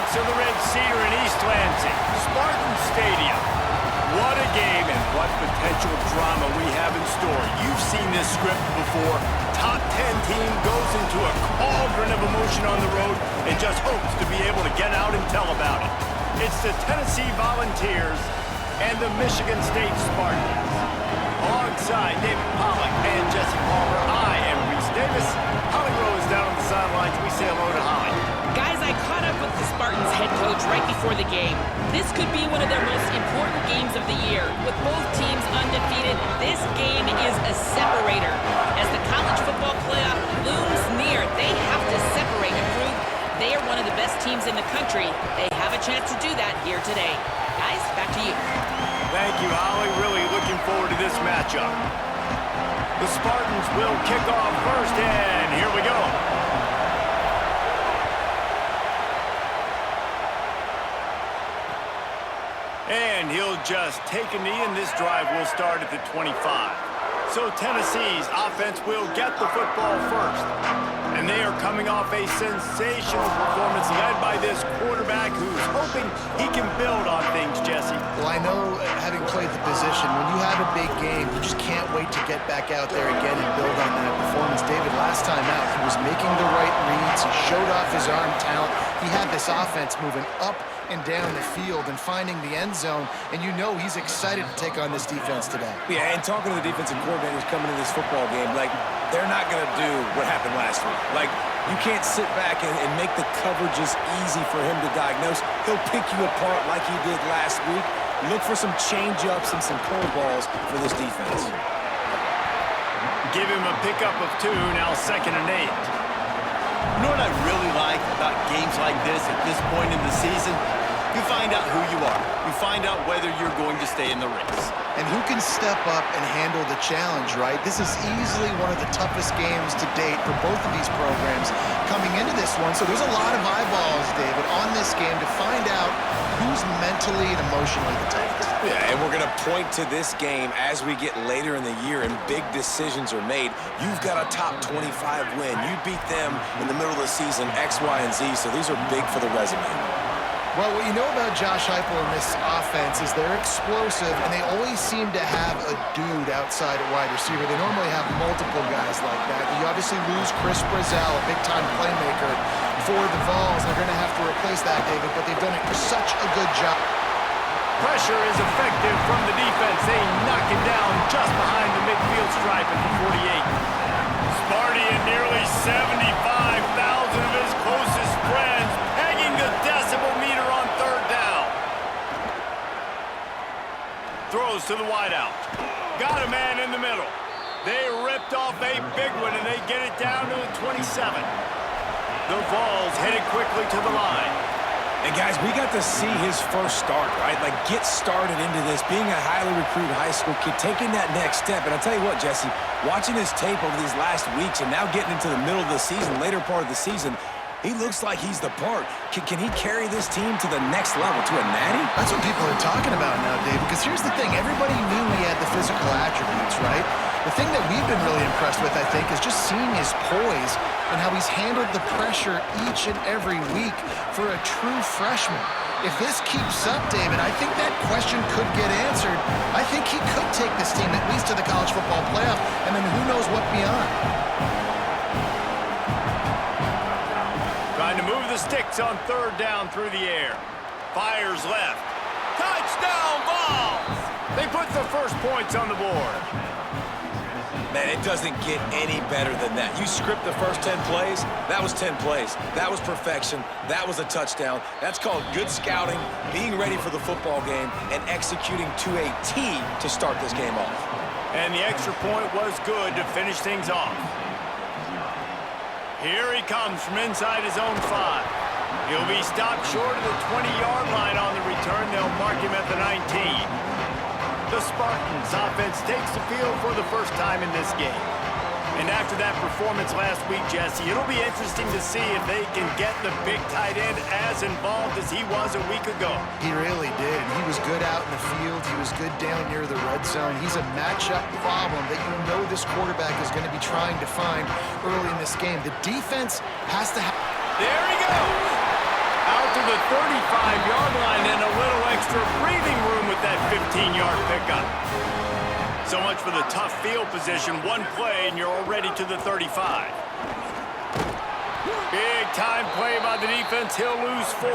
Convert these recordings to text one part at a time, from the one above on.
streets of the Red Cedar in East Lansing, Spartan Stadium. What a game and what potential drama we have in store. You've seen this script before. Top 10 team goes into a cauldron of emotion on the road and just hopes to be able to get out and tell about it. It's the Tennessee Volunteers and the Michigan State Spartans. Alongside David Pollack and Jesse Palmer, I am Reese Davis. Holly Rose down on the sidelines. We say hello to Holly. Guys, I caught up with the Spartans head coach right before the game. This could be one of their most important games of the year. With both teams undefeated, this game is a separator. As the college football playoff looms near, they have to separate and prove they are one of the best teams in the country. They have a chance to do that here today. Guys, back to you. Thank you, Holly. Really looking forward to this matchup. The Spartans will kick off first, and here we go. And he'll just take a knee, and this drive will start at the 25. So Tennessee's offense will get the football first. And they are coming off a sensational performance led by this quarterback who's hoping he can build on things, Jesse. Well, I know, having played the position, when you have a big game, you just can't wait to get back out there again and build on that performance. David, last time out, he was making the right reads. He showed off his arm talent. He had this offense moving up and down the field and finding the end zone, and you know he's excited to take on this defense today. Yeah, and talking to the defensive coordinators coming into this football game, like, they're not going to do what happened last week. Like, you can't sit back and make the coverages easy for him to diagnose. He'll pick you apart like he did last week. Look for some change-ups and some curveballs for this defense. Give him a pickup of 2, now 2nd and 8. You know what I really like about games like this at this point in the season? You find out who you are. You find out whether you're going to stay in the race. And who can step up and handle the challenge, right? This is easily one of the toughest games to date for both of these programs coming into this one. So there's a lot of eyeballs, David, on this game to find out who's mentally and emotionally the toughest. Yeah, and we're going to point to this game as we get later in the year and big decisions are made. You've got a top 25 win. You beat them in the middle of the season, X, Y, and Z, so these are big for the resume. Well, what you know about Josh Heupel and this offense is they're explosive, and they always seem to have a dude outside at wide receiver. They normally have multiple guys like that. You obviously lose Chris Brazzell, a big-time playmaker, for the Vols. They're going to have to replace that, David, but they've done such a good job. Pressure is effective from the defense. They knock him down just behind the midfield stripe at the 48. Sparty and nearly 75,000 of his closest friends pegging the decibel meter on 3rd down. Throws to the wideout. Got a man in the middle. They ripped off a big one, and they get it down to the 27. The Vols headed quickly to the line. And guys, we got to see his first start, right? Like, get started into this, being a highly recruited high school kid, taking that next step. And I'll tell you what, Jesse, watching his tape over these last weeks and now getting into the middle of the season, later part of the season, he looks like he's the part. Can he carry this team to the next level, to a natty? That's what people are talking about now, Dave, because here's the thing. Everybody knew he had the physical attributes, right? The thing that we've been really impressed with, I think, is just seeing his poise and how he's handled the pressure each and every week for a true freshman. If this keeps up, David, I think that question could get answered. I think he could take this team at least to the college football playoff, and then who knows what beyond. Trying to move the sticks on 3rd down through the air. Fires left. Touchdown, Vols! They put the first points on the board. Man, it doesn't get any better than that. You script the first 10 plays, that was 10 plays. That was perfection. That was a touchdown. That's called good scouting, being ready for the football game, and executing to a T to start this game off. And the extra point was good to finish things off. Here he comes from inside his own 5. He'll be stopped short of the 20-yard line on the return. They'll mark him at the 19. The Spartans offense takes the field for the first time in this game. And after that performance last week, Jesse, it'll be interesting to see if they can get the big tight end as involved as he was a week ago. He really did. He was good out in the field. He was good down near the red zone. He's a matchup problem that you know this quarterback is going to be trying to find early in this game. The defense has to have... There he goes! Out to to the 35-yard line and a little extra breathing room with that 15-yard pickup. So much for the tough field position. One play, and you're already to the 35. Big-time play by the defense. He'll lose 4.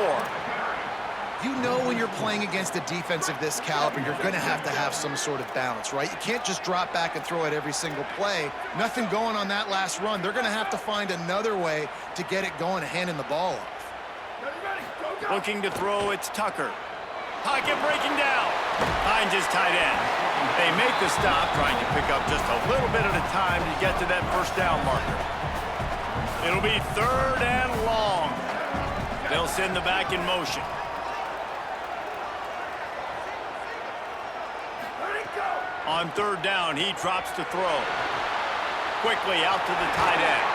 You know when you're playing against a defense of this caliber, you're going to have some sort of balance, right? You can't just drop back and throw it every single play. Nothing going on that last run. They're going to have to find another way to get it going and handing the ball off. Looking to throw, it's Tucker. Pocket breaking down. Finds his tight end. They make the stop, trying to pick up just a little bit at a time to get to that first down marker. It'll be 3rd and long. They'll send the back in motion. On 3rd down, he drops to throw. Quickly out to the tight end.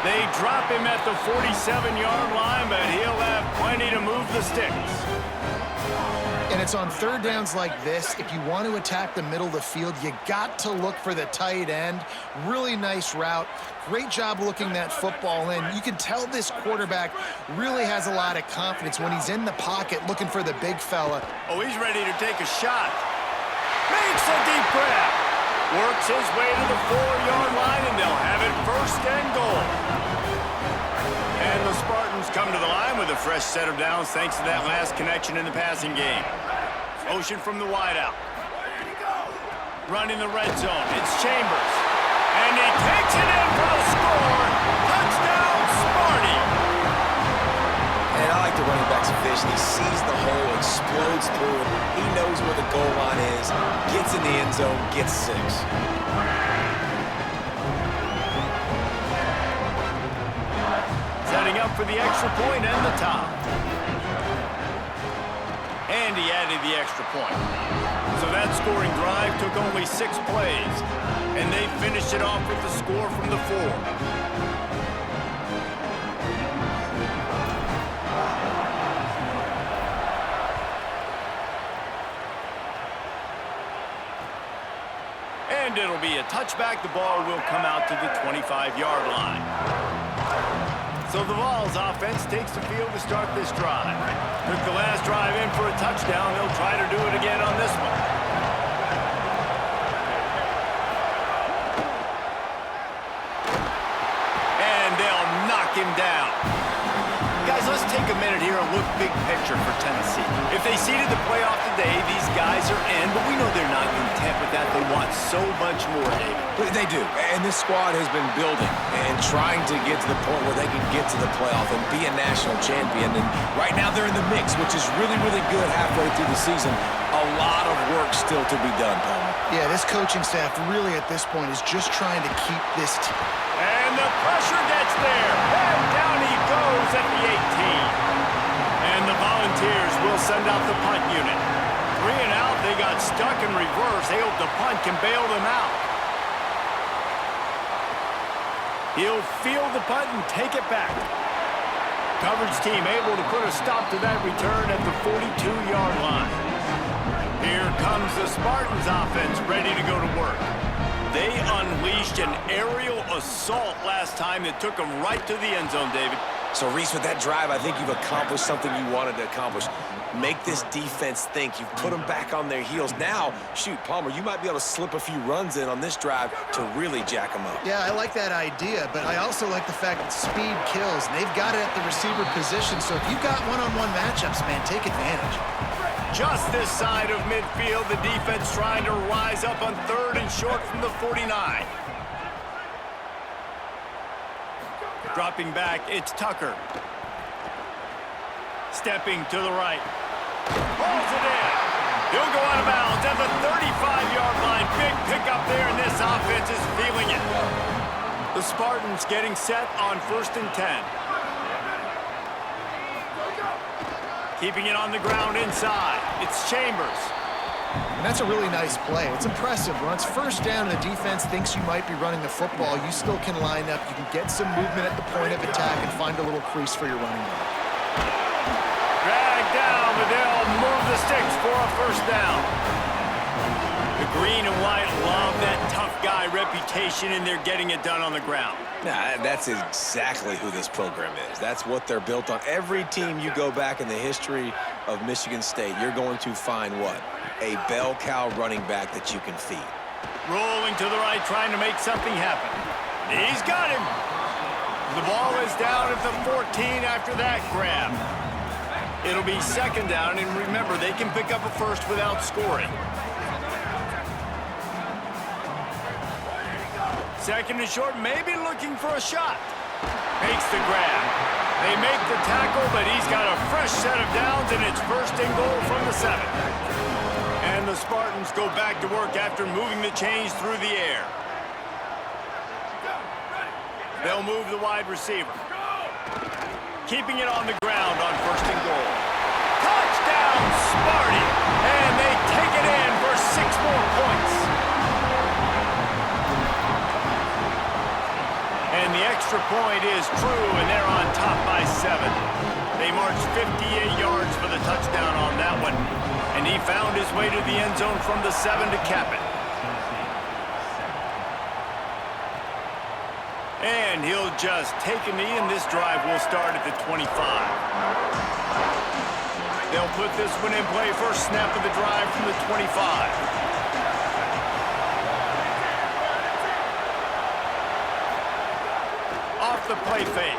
They drop him at the 47-yard line, but he'll have plenty to move the sticks. And it's on 3rd downs like this, if you want to attack the middle of the field, you got to look for the tight end. Really nice route. Great job looking that football in. You can tell this quarterback really has a lot of confidence when he's in the pocket looking for the big fella. Oh, he's ready to take a shot. Makes a deep grab. Works his way to the 4-yard line, and they'll have it 1st and goal. And the Spartans come to the line with a fresh set of downs thanks to that last connection in the passing game. Motion from the wideout. Running the red zone. It's Chambers. And he takes it in for the score. Touchdown, Sparty. And I like the running back's vision. He sees the hole, explodes through it. He knows where the goal line is, gets in the end zone, gets 6. Setting up for the extra point and the top. And he added the extra point. So that scoring drive took only 6 plays. And they finished it off with the score from the 4. And it'll be a touchback. The ball will come out to the 25-yard line. So the Vols offense takes the field to start this drive. Took the last drive in for a touchdown. They'll try to do it again on this one. And they'll knock him down. Guys, let's take a minute here and look big picture for Tennessee. If they seeded the playoff today, these guys are in, but we know they're not content with that. They want so much more, David. They do, and this squad has been building and trying to get to the point where they can get to the playoff and be a national champion. And right now they're in the mix, which is really, really good halfway through the season. A lot of work still to be done, Palmer. Yeah, this coaching staff really at this point is just trying to keep this team. And the pressure gets there. And down he goes at the 18. And the Volunteers will send out the punt unit. 3 and out, they got stuck in reverse. They hope the punt can bail them out. He'll field the punt and take it back. Coverage team able to put a stop to that return at the 42-yard line. Here comes the Spartans offense ready to go to work. They unleashed an aerial assault last time that took them right to the end zone, David. So, Reese, with that drive, I think you've accomplished something you wanted to accomplish. Make this defense think. You've put them back on their heels. Now, shoot, Palmer, you might be able to slip a few runs in on this drive to really jack them up. Yeah, I like that idea, but I also like the fact that speed kills. And they've got it at the receiver position, so if you've got one-on-one matchups, man, take advantage. Just this side of midfield, the defense trying to rise up on 3rd and short from the 49. Dropping back, it's Tucker. Stepping to the right. Rolls it in. He'll go out of bounds at the 35-yard line. Big pickup there, and this offense is feeling it. The Spartans getting set on 1st and 10. Keeping it on the ground inside. It's Chambers. And that's a really nice play. It's impressive. When it's 1st down and the defense thinks you might be running the football, you still can line up. You can get some movement at the point of attack and find a little crease for your running back. Dragged down, but they'll move the sticks for a 1st down. The green and white love that tough guy reputation, and they're getting it done on the ground. Nah, that's exactly who this program is. That's what they're built on. Every team you go back in the history of Michigan State, you're going to find what? A bell cow running back that you can feed. Rolling to the right, trying to make something happen. He's got him. The ball is down at the 14 after that grab. It'll be second down, and remember, they can pick up a first without scoring. Second and short, maybe looking for a shot. Makes the grab. They make the tackle, but he's got a fresh set of downs, and it's first and goal from the 7. And the Spartans go back to work after moving the chains through the air. They'll move the wide receiver. Keeping it on the ground on first and goal. Touchdown, Sparty! And they take it in for 6 more points. And the extra point is true, and they're on top by 7. They marched 58 yards for the touchdown on that one. And he found his way to the end zone from the 7 to cap it. And he'll just take a knee, and this drive will start at the 25. They'll put this one in play. First snap of the drive from the 25. Off the play fake.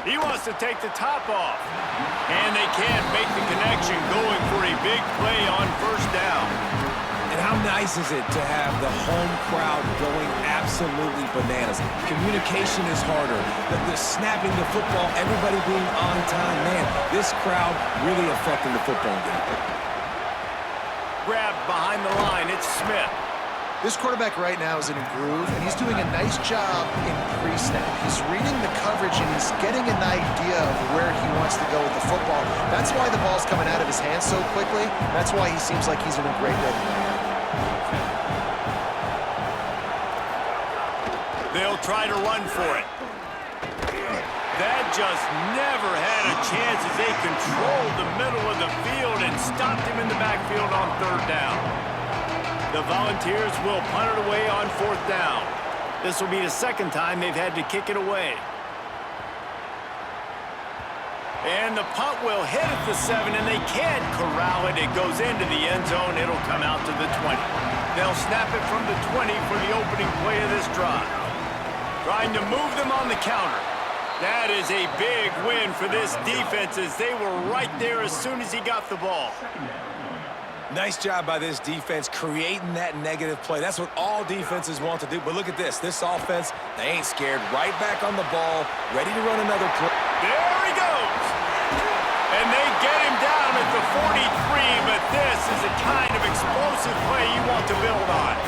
He wants to take the top off. And they can't make the connection, going for a big play on first down. And how nice is it to have the home crowd going absolutely bananas? Communication is harder. The snapping the football, everybody being on time. Man, this crowd really affecting the football game. Grabbed behind the line, it's Smith. This quarterback right now is in a groove, and he's doing a nice job in pre-snap. He's reading the coverage, and he's getting an idea of where he wants to go with the football. That's why the ball's coming out of his hands so quickly. That's why he seems like he's in a great rhythm. They'll try to run for it. That just never had a chance as they controlled the middle of the field and stopped him in the backfield on third down. The Volunteers will punt it away on fourth down. This will be the second time they've had to kick it away. And the punt will hit at the 7, and they can't corral it. It goes into the end zone. It'll come out to the 20. They'll snap it from the 20 for the opening play of this drive. Trying to move them on the counter. That is a big win for this defense, as they were right there as soon as he got the ball. Nice job by this defense creating that negative play. That's what all defenses want to do. But look at this. This offense, they ain't scared. Right back on the ball, ready to run another play. There he goes. And they get him down at the 43, but this is the kind of explosive play you want to build on.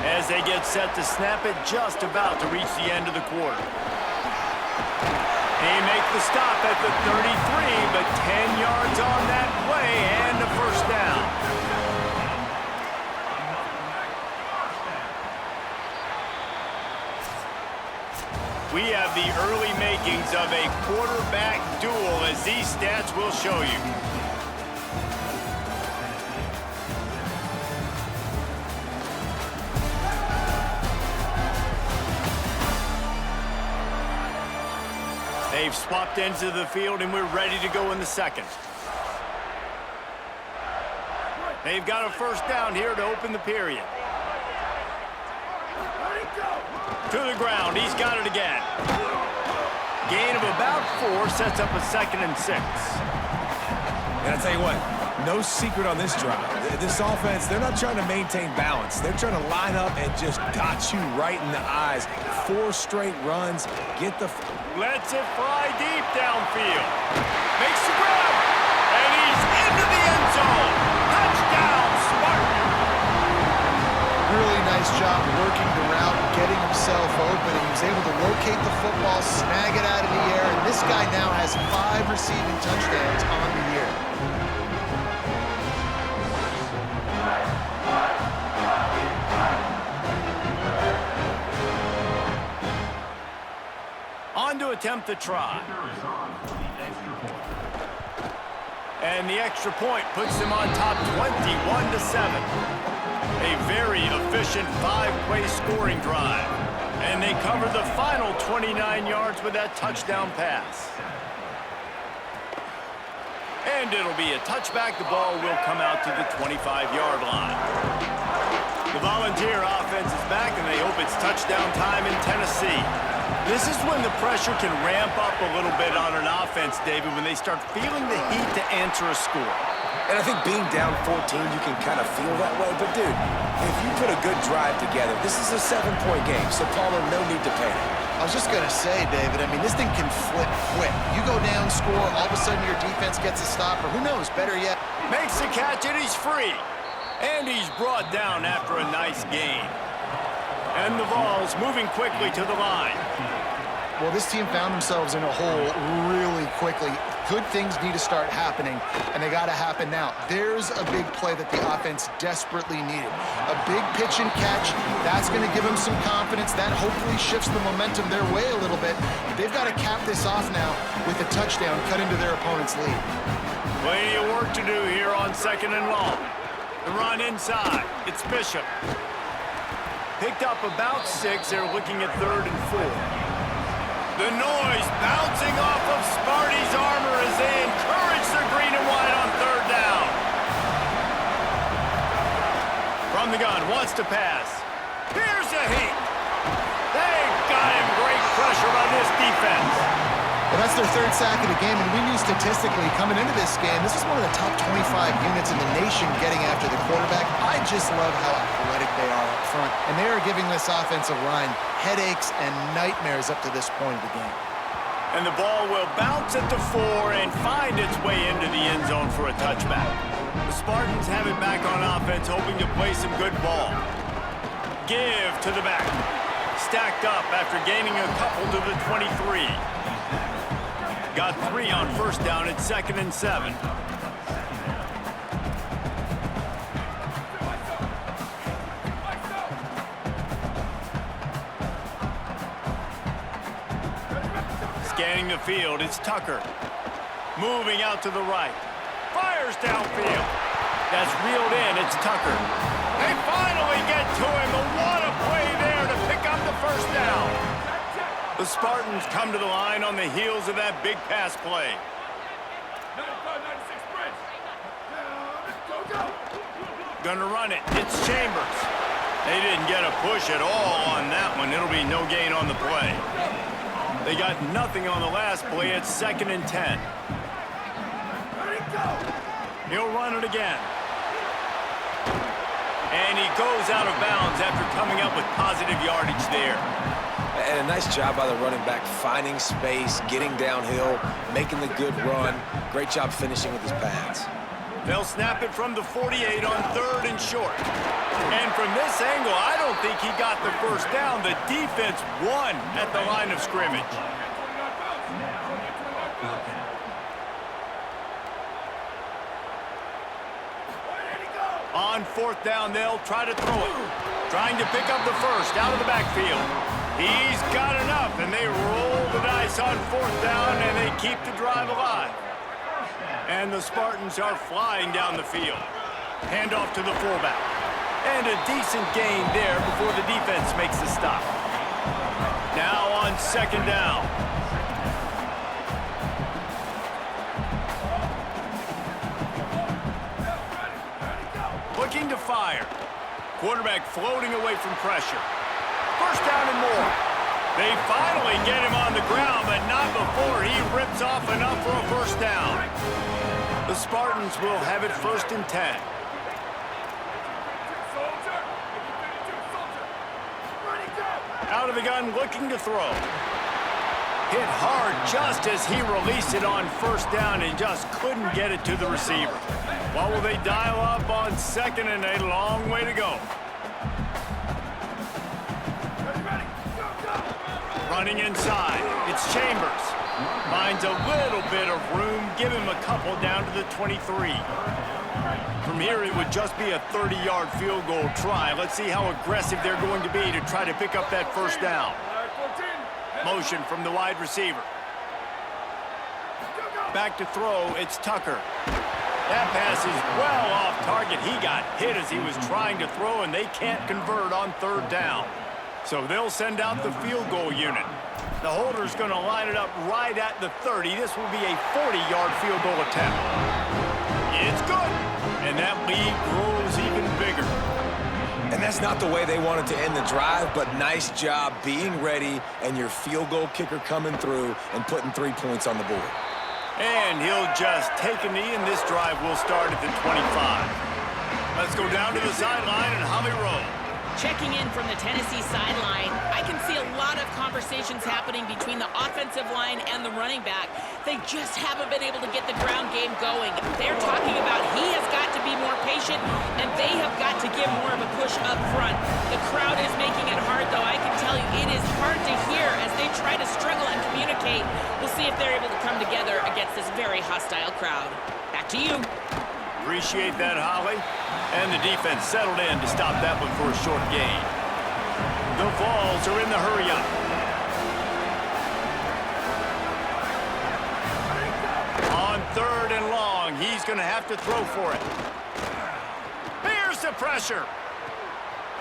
As they get set to snap it, just about to reach the end of the quarter. They make the stop at the 33, but 10 yards on that play and a first down. We have the early makings of a quarterback duel, as these stats will show you. They've swapped ends of the field, and we're ready to go in the second. They've got a first down here to open the period. To the ground. He's got it again. Gain of about 4 sets up a 2nd and 6. And I'll tell you what, no secret on this drive. This offense, they're not trying to maintain balance. They're trying to line up and just dot you right in the eyes. 4 straight runs. Get the... Lets it fly deep downfield. Makes the grab. And he's into the end zone. Touchdown, Spartan. Really nice job working the route, getting himself open, and he was able to locate the football, snag it out of the air, and this guy now has 5 receiving touchdowns on the year. On to attempt the try. And the extra point puts them on top 21-7. A very efficient 5-play scoring drive. And they cover the final 29 yards with that touchdown pass. And it'll be a touchback. The ball will come out to the 25-yard line. The Volunteer offense is back, and they hope it's touchdown time in Tennessee. This is when the pressure can ramp up a little bit on an offense, David, when they start feeling the heat to answer a score. And I think being down 14, you can kind of feel that way. But, dude, if you put a good drive together, this is a 7-point game, so Palmer, no need to panic. I was just going to say, David, I mean, this thing can flip quick. You go down, score, all of a sudden your defense gets a stop, or who knows, better yet. Makes the catch, and he's free. And he's brought down after a nice gain. And the Vols moving quickly to the line. Well, this team found themselves in a hole really quickly. Good things need to start happening, and they got to happen now. There's a big play that the offense desperately needed. A big pitch and catch, that's going to give them some confidence. That hopefully shifts the momentum their way a little bit. But they've got to cap this off now with a touchdown cut into their opponent's lead. Plenty of work to do here on 2nd and long. The run inside. It's Bishop. Picked up about 6. They're looking at 3rd and 4. The noise bouncing off of Sparty's armor as they encourage the green and white on 3rd down. From the gun, wants to pass. Here's a heat. They got him. Great pressure by this defense. Well, that's their 3rd sack of the game, and we knew statistically coming into this game, this is one of the top 25 units in the nation getting after the quarterback. I just love how athletic they are up front, and they are giving this offensive line headaches and nightmares up to this point of the game. And the ball will bounce at the 4 and find its way into the end zone for a touchback. The Spartans have it back on offense, hoping to play some good ball. Give to the back. Stacked up after gaining a couple to the 23. Got 3 on 1st down at 2nd and 7. Scanning the field, it's Tucker. Moving out to the right. Fires downfield. That's reeled in, it's Tucker. They finally get to him, but what a play there to pick up the 1st down. The Spartans come to the line on the heels of that big pass play. Gonna run it. It's Chambers. They didn't get a push at all on that one. It'll be no gain on the play. They got nothing on the last play. It's 2nd and 10. He'll run it again. And he goes out of bounds after coming up with positive yardage there. And a nice job by the running back, finding space, getting downhill, making the good run. Great job finishing with his pads. They'll snap it from the 48 on 3rd and short. And from this angle, I don't think he got the 1st down. The defense won at the line of scrimmage. On 4th down, they'll try to throw it. Trying to pick up the 1st out of the backfield. He's got enough, and they roll the dice on 4th down, and they keep the drive alive. And the Spartans are flying down the field. Handoff to the fullback. And a decent gain there before the defense makes the stop. Now on 2nd down. Looking to fire. Quarterback floating away from pressure. 1st down and more. They finally get him on the ground, but not before he rips off enough for a 1st down. The Spartans will have it 1st and 10. Out of the gun, looking to throw. Hit hard just as he released it on 1st down and just couldn't get it to the receiver. What will they dial up on 2nd and a long way to go? Running inside, it's Chambers. Finds a little bit of room, give him a couple down to the 23. From here, it would just be a 30-yard field goal try. Let's see how aggressive they're going to be to try to pick up that 1st down. Motion from the wide receiver. Back to throw, it's Tucker. That pass is well off target. He got hit as he was trying to throw, and they can't convert on third down. So they'll send out the field goal unit. The holder's going to line it up right at the 30. This will be a 40-yard field goal attempt. It's good, and that lead grows even bigger. And that's not the way they wanted to end the drive, but nice job being ready and your field goal kicker coming through and putting 3 points on the board. And he'll just take a knee, and this drive will start at the 25. Let's go down to the sideline and Holly roll. Checking in from the Tennessee sideline, I can see a lot of conversations happening between the offensive line and the running back. They just haven't been able to get the ground game going. They're talking about he has got to be more patient, and they have got to give more of a push up front. The crowd is making it hard, though. I can tell you it is hard to hear as they try to struggle and communicate. We'll see if they're able to come together against this very hostile crowd. Back to you. Appreciate that, Holly. And the defense settled in to stop that one for a short gain. The Vols are in the hurry-up. On third and long, he's going to have to throw for it. Here's the pressure.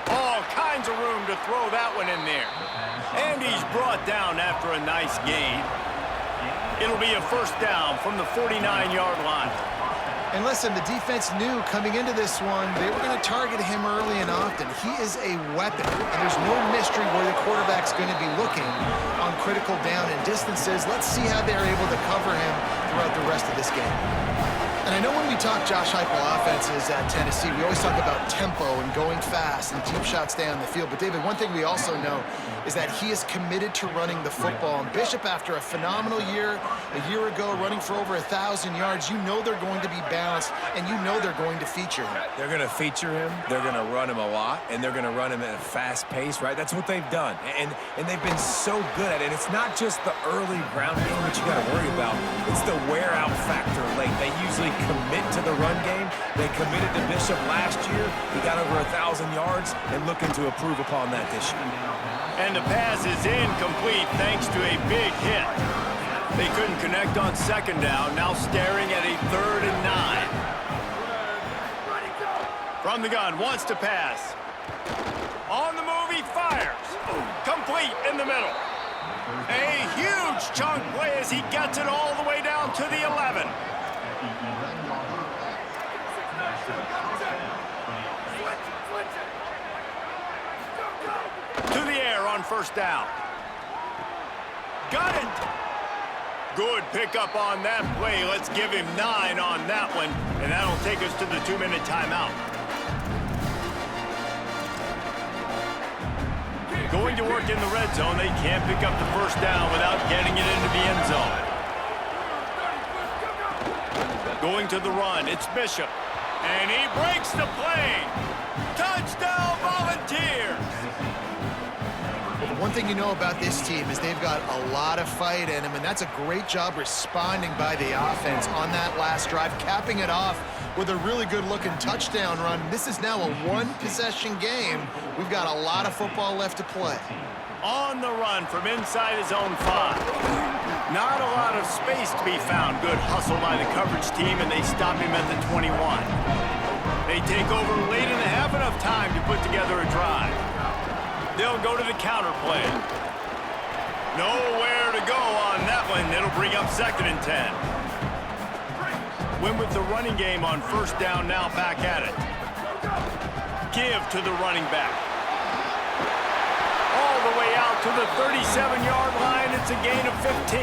All kinds of room to throw that one in there. And he's brought down after a nice gain. It'll be a first down from the 49-yard line. And listen, the defense knew coming into this one, they were going to target him early and often. He is a weapon, and there's no mystery where the quarterback's going to be looking on critical down and distances. Let's see how they're able to cover him throughout the rest of this game. And I know when we talk Josh Heupel offenses at Tennessee, we always talk about tempo and going fast and deep shots down the field. But, David, one thing we also know is that he is committed to running the football. And Bishop, after a phenomenal year, a year ago, running for over 1,000 yards, you know they're going to be balanced, and you know they're going to feature him. They're going to feature him, they're going to run him a lot, and they're going to run him at a fast pace, right? That's what they've done. And they've been so good at it. And it's not just the early ground game that you got to worry about. It's the wear-out factor late. They usually commit to the run game. They committed to Bishop last year. He got over 1,000 yards and looking to improve upon that this year. And the pass is incomplete thanks to a big hit. They couldn't connect on second down. Now staring at a 3rd and 9. From the gun, wants to pass. On the move, he fires. Complete in the middle. A huge chunk play as he gets it all the way down to the 11. To the air on first down. Got it. Good pickup on that play. Let's give him 9 on that one, and that'll take us to the 2-minute timeout. Going to work in the red zone. They can't pick up the first down without getting it into the end zone. Going to the run. It's Bishop. And he breaks the play. Touchdown, Volunteers. One thing you know about this team is they've got a lot of fight in them, and that's a great job responding by the offense on that last drive, capping it off with a really good-looking touchdown run. This is now a one-possession game. We've got a lot of football left to play. On the run from inside his own 5. Not a lot of space to be found. Good hustle by the coverage team, and they stop him at the 21. They take over late in the half, enough time to put together a drive. They'll go to the counter play. Nowhere to go on that one. It'll bring up 2nd and 10. Win with the running game on first down, now back at it. Give to the running back. All the way out to the 37-yard line. It's a gain of 15.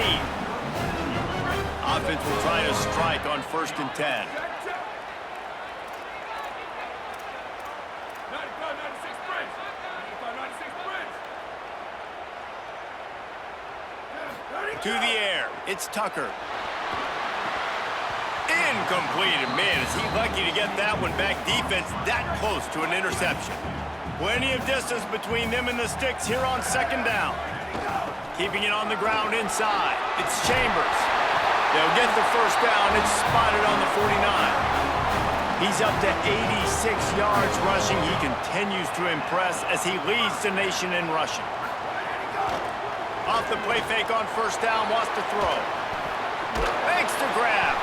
Offense will try to strike on 1st and 10. To the air, it's Tucker. Incomplete, and man, is he lucky to get that one back. Defense that close to an interception. Plenty of distance between them and the sticks here on 2nd down. Keeping it on the ground inside. It's Chambers. They'll get the first down. It's spotted on the 49. He's up to 86 yards rushing. He continues to impress as he leads the nation in rushing. Off the play fake on first down, wants to throw. Makes the grab.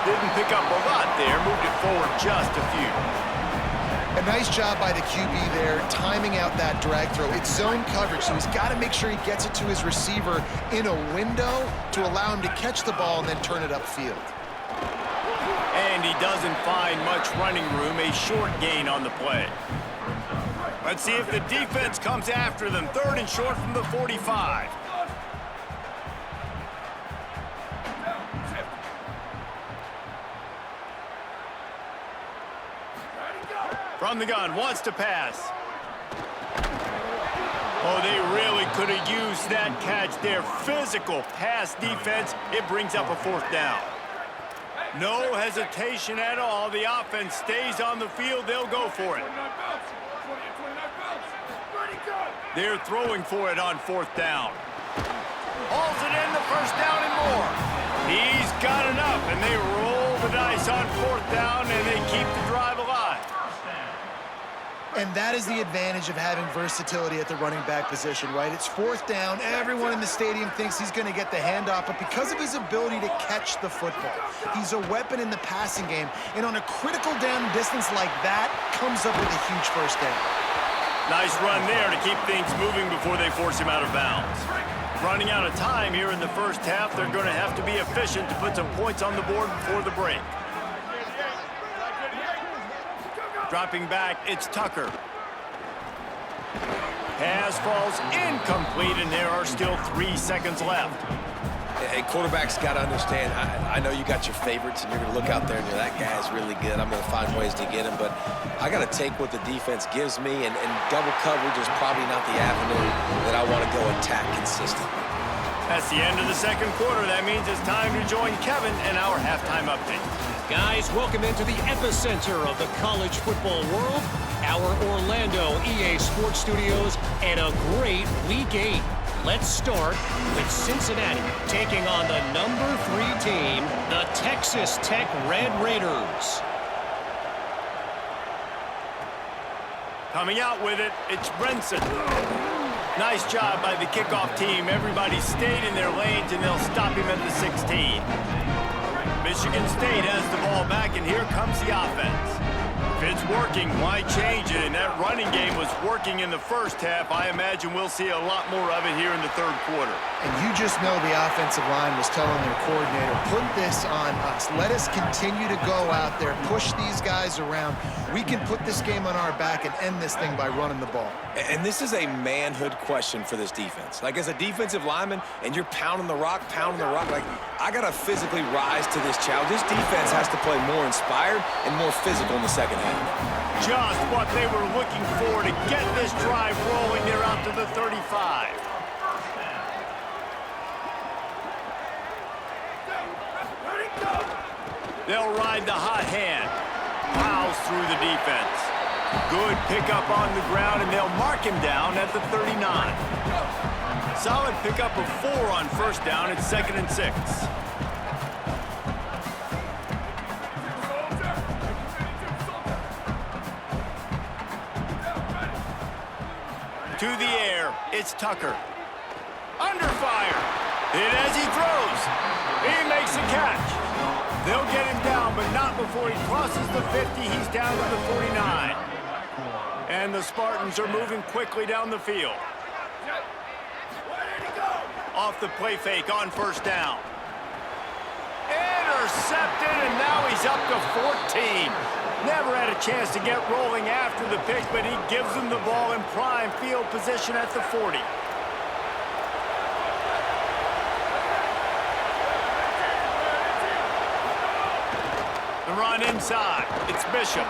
Didn't pick up a lot there, moved it forward just a few. A nice job by the QB there, timing out that drag throw. It's zone coverage, so he's got to make sure he gets it to his receiver in a window to allow him to catch the ball and then turn it upfield. And he doesn't find much running room, a short gain on the play. Let's see if the defense comes after them. 3rd and short from the 45. From the gun, wants to pass. Oh, they really could have used that catch there. Physical pass defense. It brings up a 4th down. No hesitation at all. The offense stays on the field. They'll go for it. They're throwing for it on 4th down. Hauls it in, the 1st down and more. He's got enough, and they roll the dice on 4th down, and they keep the drive alive. And that is the advantage of having versatility at the running back position, right? It's 4th down. Everyone in the stadium thinks he's going to get the handoff, but because of his ability to catch the football, he's a weapon in the passing game. And on a critical down distance like that, comes up with a huge 1st down. Nice run there to keep things moving before they force him out of bounds. Running out of time here in the 1st half, they're going to have to be efficient to put some points on the board before the break. Dropping back, it's Tucker. Pass falls incomplete, and there are still 3 seconds left. A quarterback's got to understand, I know you got your favorites, and you're going to look out there and you're, that guy's really good. I'm going to find ways to get him, but I got to take what the defense gives me, and double coverage is probably not the avenue that I want to go attack consistently. That's the end of the 2nd quarter. That means it's time to join Kevin in our halftime update. Guys, welcome into the epicenter of the college football world, our Orlando EA Sports Studios, and a great Week 8. Let's start with Cincinnati taking on the number 3 team, the Texas Tech Red Raiders. Coming out with it, it's Brinson. Nice job by the kickoff team. Everybody stayed in their lanes, and they'll stop him at the 16. Michigan State has the ball back, and here comes the offense. If it's working, why change it? And that running game was working in the 1st half. I imagine we'll see a lot more of it here in the 3rd quarter. And you just know the offensive line was telling their coordinator, put this on us. Let us continue to go out there, push these guys around. We can put this game on our back and end this thing by running the ball. And this is a manhood question for this defense. Like, as a defensive lineman, and you're pounding the rock, like, I got to physically rise to this challenge. This defense has to play more inspired and more physical in the 2nd half. Just what they were looking for to get this drive rolling. They're out to the 35. They'll ride the hot hand. Plows through the defense. Good pickup on the ground, and they'll mark him down at the 39. Solid pickup of 4 on 1st down. It's 2nd and 6. To the air, it's Tucker. Under fire. Hit as he throws. He makes the catch. They'll get him down, but not before he crosses the 50. He's down to the 49. And the Spartans are moving quickly down the field. Off the play fake on 1st down. Intercepted, and now he's up to 14. Never had a chance to get rolling after the pick, but he gives them the ball in prime field position at the 40. The run inside. It's Bishop.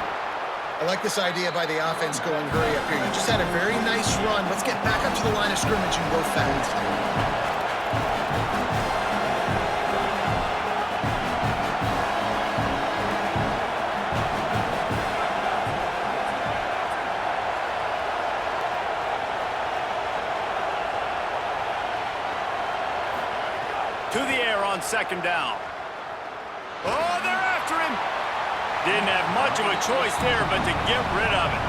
I like this idea by the offense going hurry up here. You just had a very nice run. Let's get back up to the line of scrimmage and go fast. To the air on 2nd down. Oh, they're after him. Didn't have much of a choice there, but to get rid of it.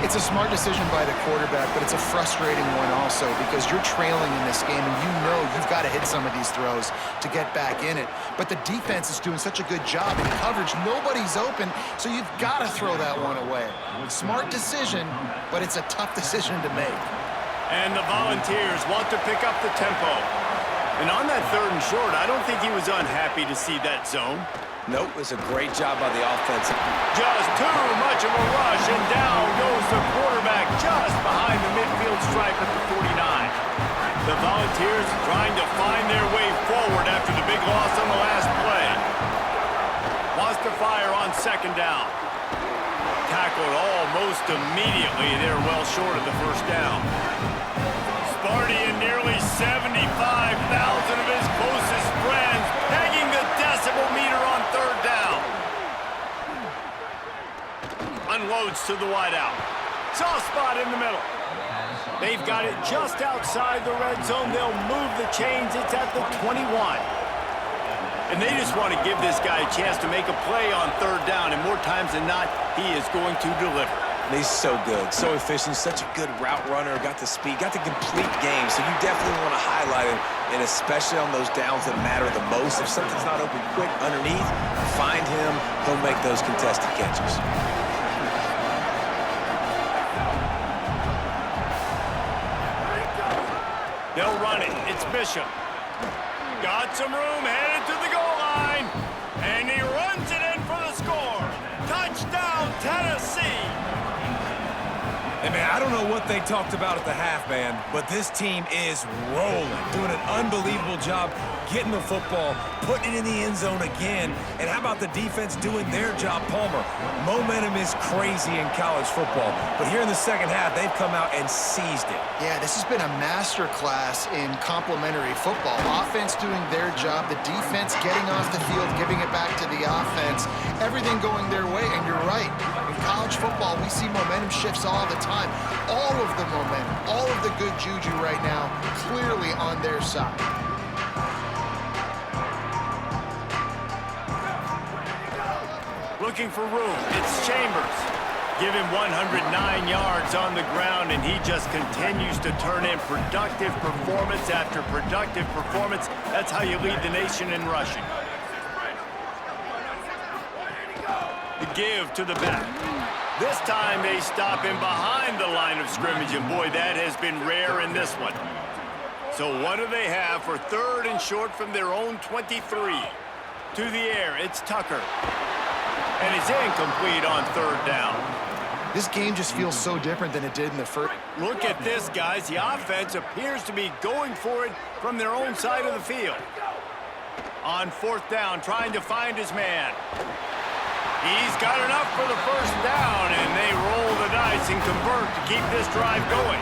It's a smart decision by the quarterback, but it's a frustrating one also because you're trailing in this game and you know you've got to hit some of these throws to get back in it. But the defense is doing such a good job in coverage. Nobody's open, so you've got to throw that one away. Smart decision, but it's a tough decision to make. And the Volunteers want to pick up the tempo. And on that 3rd and short, I don't think he was unhappy to see that zone. Nope, it's a great job by the offense. Just too much of a rush, and down goes the quarterback just behind the midfield stripe at the 49. The Volunteers trying to find their way forward after the big loss on the last play. Wants to fire on 2nd down. Tackled almost immediately. They're well short of the 1st down. Sparty and nearly 75,000 of his closest friends pegging the decibel meter on 3rd down. Unloads to the wideout. Soft spot in the middle. They've got it just outside the red zone. They'll move the chains. It's at the 21. And they just want to give this guy a chance to make a play on 3rd down, and more times than not, he is going to deliver. He's so good, so efficient, such a good route runner, got the speed, got the complete game, so you definitely want to highlight him, and especially on those downs that matter the most. If something's not open quick underneath, find him, he'll make those contested catches. They'll run it. It's Bishop. Got some room, headed to the goal line, and he runs it in for the score. Touchdown, Tennessee. Hey, man, I don't know what they talked about at the half, man, but this team is rolling, doing an unbelievable job getting the football, putting it in the end zone again, and how about the defense doing their job, Palmer? Momentum is crazy in college football, but here in the 2nd half, they've come out and seized it. Yeah, this has been a master class in complementary football. Offense doing their job, the defense getting off the field, giving it back to the offense, everything going their way, and you're right. In college football, we see momentum shifts all the time. All of the momentum, all of the good juju right now, clearly on their side. Looking for room. It's Chambers. Give him 109 yards on the ground, and he just continues to turn in productive performance after productive performance. That's how you lead the nation in rushing. The give to the back. This time they stop him behind the line of scrimmage, and boy, that has been rare in this one. So what do they have for 3rd and short from their own 23? To the air, it's Tucker. And it's incomplete on 3rd down. This game just feels so different than it did in the first. Look at this, guys. The offense appears to be going for it from their own side of the field. On 4th down, trying to find his man. He's got enough for the 1st down, and they roll the dice and convert to keep this drive going.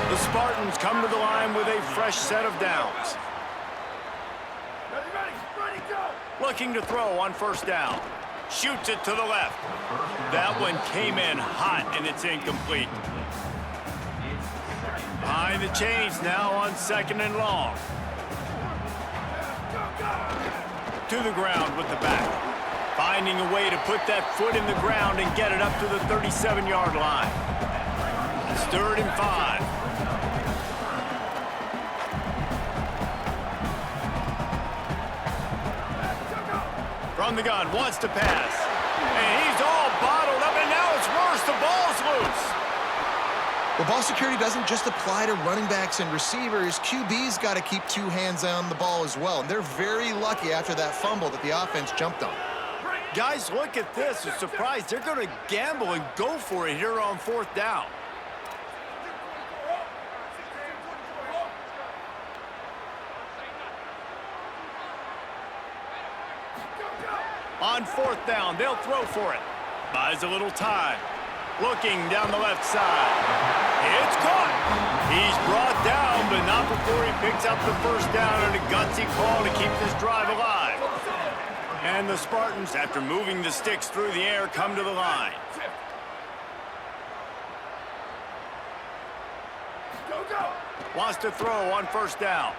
The Spartans come to the line with a fresh set of downs. Looking to throw on 1st down. Shoots it to the left. That one came in hot, and it's incomplete. Behind the chains now on 2nd and long. To the ground with the back. Finding a way to put that foot in the ground and get it up to the 37-yard line. It's 3rd and 5. From the gun, wants to pass. And he's all bottled up, and now it's worse. The ball's loose. Well, ball security doesn't just apply to running backs and receivers. QB's got to keep 2 hands on the ball as well. And they're very lucky after that fumble that the offense jumped on. Guys, look at this. A surprise. They're going to gamble and go for it here on 4th down. On 4th down, they'll throw for it. Buys a little time. Looking down the left side. It's caught. He's brought down, but not before he picks up the 1st down and a gutsy call to keep this drive alive. And the Spartans, after moving the sticks through the air, come to the line. Wants to throw on 1st down.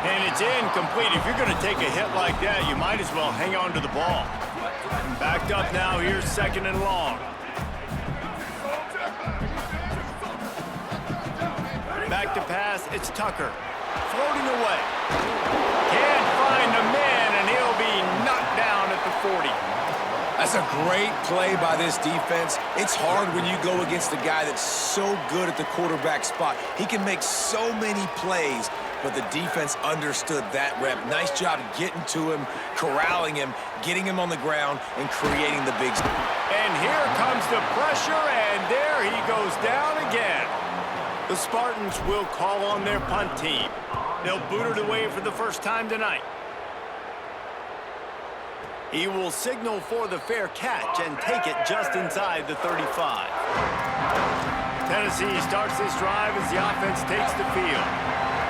And it's incomplete. If you're going to take a hit like that, you might as well hang on to the ball. Backed up now, here's 2nd and long. Back to pass, it's Tucker. Floating away. Can't find the man, and he'll be knocked down at the 40. That's a great play by this defense. It's hard when you go against a guy that's so good at the quarterback spot. He can make so many plays, but the defense understood that rep. Nice job getting to him, corralling him, getting him on the ground, and creating the big... And here comes the pressure, and there he goes down again. The Spartans will call on their punt team. They'll boot it away for the first time tonight. He will signal for the fair catch and take it just inside the 35. Tennessee starts this drive as the offense takes the field.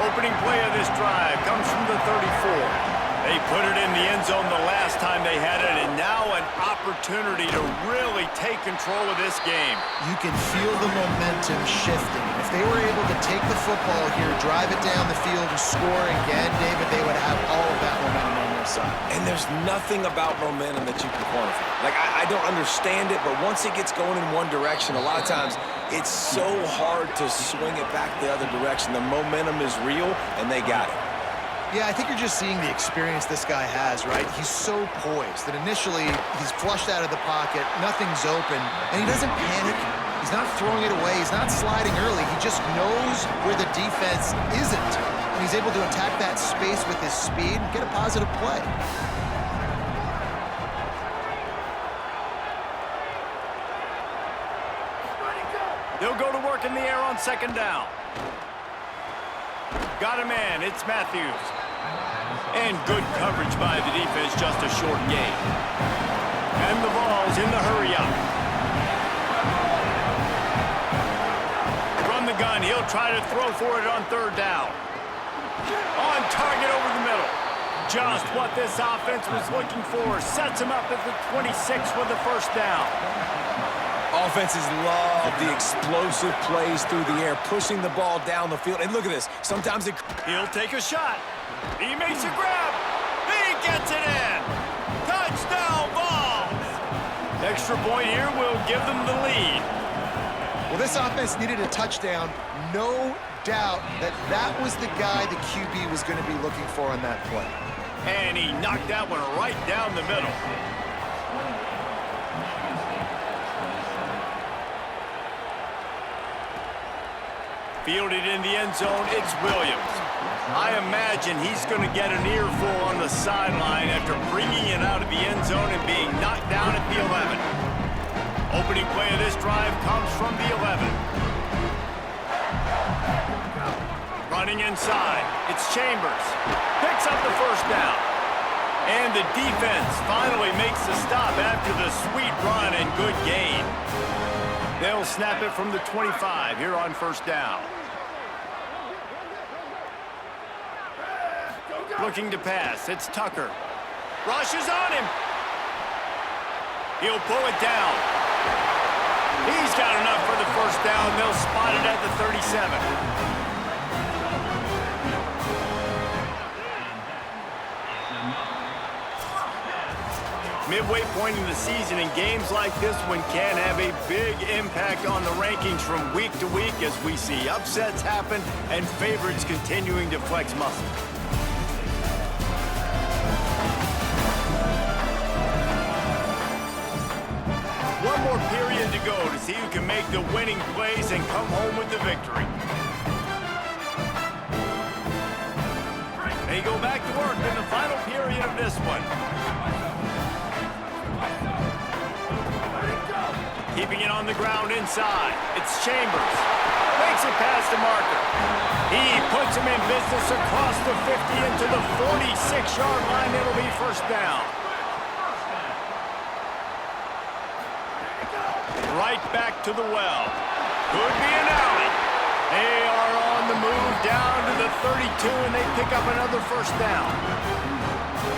Opening play of this drive comes from the 34. They put it in the end zone the last time they had it, and now an opportunity to really take control of this game. You can feel the momentum shifting. If they were able to take the football here, drive it down the field, and score again, David, they would have all of that momentum on their side. And there's nothing about momentum that you can quantify. Like, I don't understand it, but once it gets going in one direction, a lot of times it's so hard to swing it back the other direction. The momentum is real, and they got it. Yeah, I think you're just seeing the experience this guy has, right? He's so poised that initially he's flushed out of the pocket, nothing's open, and he doesn't panic. He's not throwing it away. He's not sliding early. He just knows where the defense isn't, and he's able to attack that space with his speed and get a positive play. They'll go to work in the air on 2nd down. Got a man, it's Matthews. And good coverage by the defense, just a short gain. And the ball's in the hurry-up. From the gun, he'll try to throw for it on 3rd down. On target over the middle. Just what this offense was looking for. Sets him up at the 26 with the 1st down. Offenses love the explosive plays through the air, pushing the ball down the field. And look at this. Sometimes it... He'll take a shot. He makes a grab. He gets it in. Touchdown, Vols. Extra point here will give them the lead. Well, this offense needed a touchdown. No doubt that that was the guy the QB was going to be looking for on that play. And he knocked that one right down the middle. Fielded in the end zone, it's Williams. I imagine he's going to get an earful on the sideline after bringing it out of the end zone and being knocked down at the 11. Opening play of this drive comes from the 11. Running inside, it's Chambers. Picks up the 1st down. And the defense finally makes the stop after the sweet run and good gain. They'll snap it from the 25 here on 1st down. Looking to pass, it's Tucker. Rushes on him. He'll pull it down. He's got enough for the 1st down. They'll spot it at the 37. Midway point in the season, and games like this one can have a big impact on the rankings from week to week as we see upsets happen and favorites continuing to flex muscle. One more period to go to see who can make the winning plays and come home with the victory. They go back to work in the final period of this one. Keeping it on the ground inside. It's Chambers. Makes it past the marker. He puts him in business across the 50 into the 46-yard line. It'll be 1st down. Right back to the well. Could be an alley. They are on the move down to the 32, and they pick up another 1st down.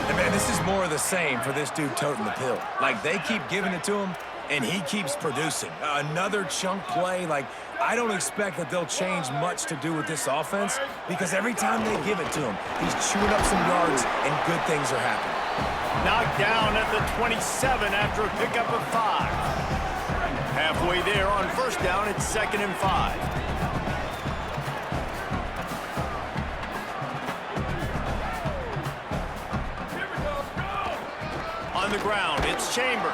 And man, this is more of the same for this dude toting the pill. Like, they keep giving it to him, and he keeps producing. Another chunk play. Like, I don't expect that they'll change much to do with this offense because every time they give it to him, he's chewing up some yards, and good things are happening. Knocked down at the 27 after a pickup of 5. Halfway there on first down, it's 2nd and 5. On the ground, it's Chambers.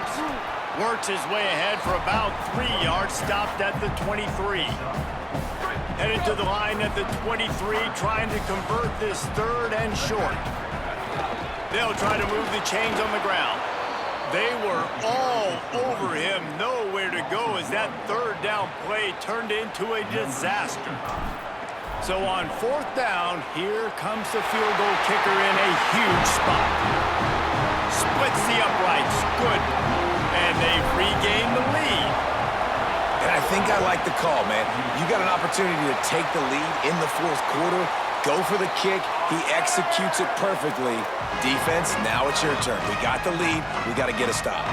Works his way ahead for about 3 yards, stopped at the 23. Headed to the line at the 23, trying to convert this 3rd and short. They'll try to move the chains on the ground. They were all over him, nowhere to go as that 3rd down play turned into a disaster. So on 4th down, here comes the field goal kicker in a huge spot. Splits the uprights, good. And they've regained the lead. And I think I like the call, man. You got an opportunity to take the lead in the 4th quarter. Go for the kick. He executes it perfectly. Defense, now it's your turn. We got the lead. We got to get a stop.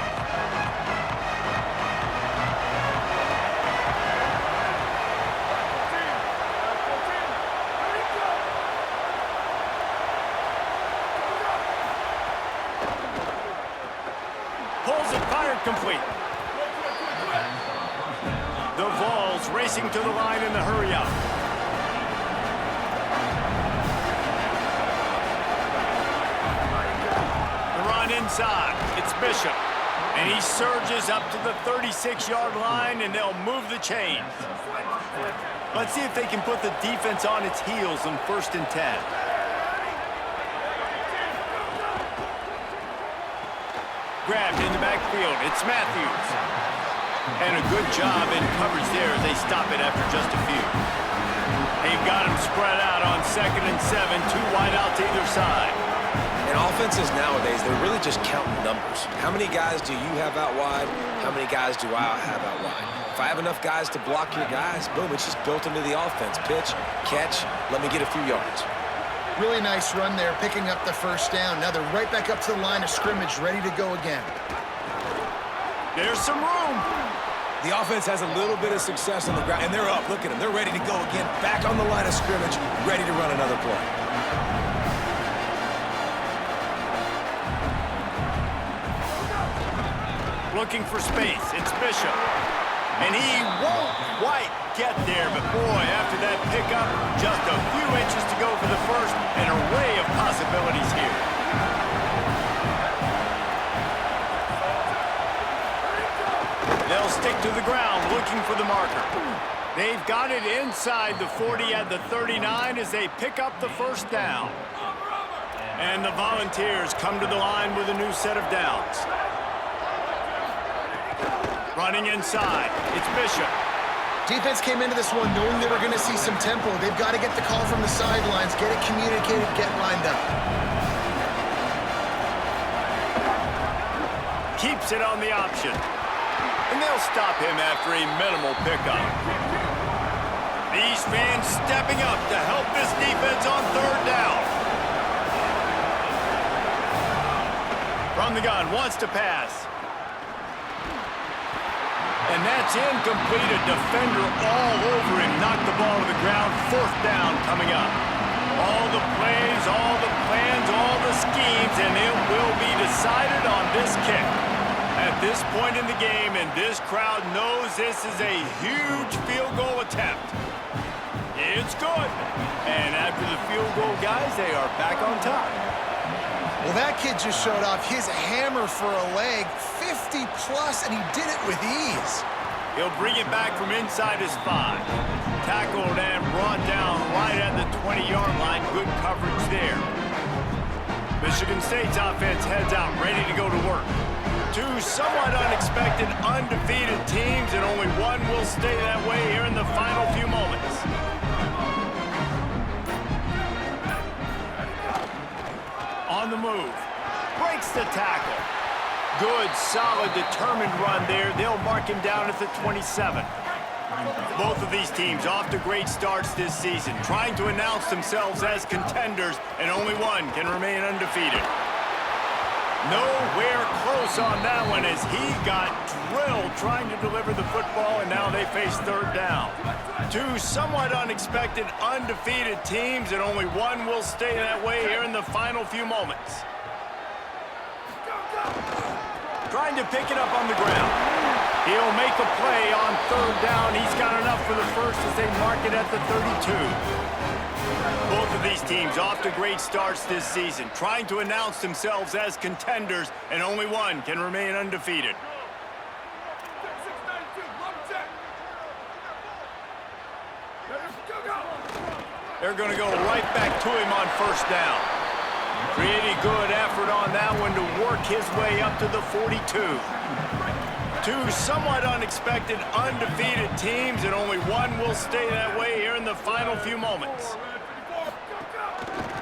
Pulls it, fired, complete. The Vols racing to the line in the hurry-up. The run inside. It's Bishop. And he surges up to the 36-yard line, and they'll move the chains. Let's see if they can put the defense on its heels on 1st and 10. Grabbed in the backfield. It's Matthews. And a good job in coverage there as they stop it after just a few. They've got him spread out on 2nd and 7, 2 wide out to either side. And offenses nowadays, they're really just counting numbers. How many guys do you have out wide? How many guys do I have out wide? If I have enough guys to block your guys, boom, it's just built into the offense. Pitch, catch, let me get a few yards. Really nice run there, picking up the 1st down. Now they're right back up to the line of scrimmage, ready to go again. There's some room. The offense has a little bit of success on the ground, and they're up. Look at them. They're ready to go again. Back on the line of scrimmage, ready to run another play. Looking for space. It's Bishop. And he won't quite get there, but boy, after that pickup, just a few inches to go for the 1st, an array of possibilities here. They'll stick to the ground looking for the marker. They've got it inside the 40 at the 39 as they pick up the 1st down. And the Volunteers come to the line with a new set of downs. Running inside, it's Bishop. Defense came into this one knowing they were going to see some tempo. They've got to get the call from the sidelines, get it communicated, get lined up. Keeps it on the option. And they'll stop him after a minimal pickup. These fans stepping up to help this defense on 3rd down. From the gun, wants to pass. And that's incomplete. A defender all over him. Knocked the ball to the ground. 4th down coming up. All the plays, all the plans, all the schemes, and it will be decided on this kick. At this point in the game, and this crowd knows this is a huge field goal attempt. It's good. And after the field goal, guys, they are back on top. Well, that kid just showed off his hammer for a leg, 50-plus, and he did it with ease. He'll bring it back from inside his 5. Tackled and brought down right at the 20-yard line. Good coverage there. Michigan State's offense heads out, ready to go to work. 2 somewhat unexpected, undefeated teams, and only one will stay that way here in the final few moments. On the move. Breaks the tackle. Good, solid, determined run there. They'll mark him down at the 27. Both of these teams off to great starts this season, trying to announce themselves as contenders, and only one can remain undefeated. Nowhere close on that one as he got drilled trying to deliver the football, and now they face 3rd down. 2 somewhat unexpected, undefeated teams, and only one will stay that way here in the final few moments. trying to pick it up on the ground. He'll make a play on third down. He's got enough for the first as they mark it at the 32. Both of these teams off to great starts this season, trying to announce themselves as contenders, and only one can remain undefeated. They're going to go right back to him on first down. Pretty good effort on that one to work his way up to the 42. Two somewhat unexpected undefeated teams, and only one will stay that way here in the final few moments.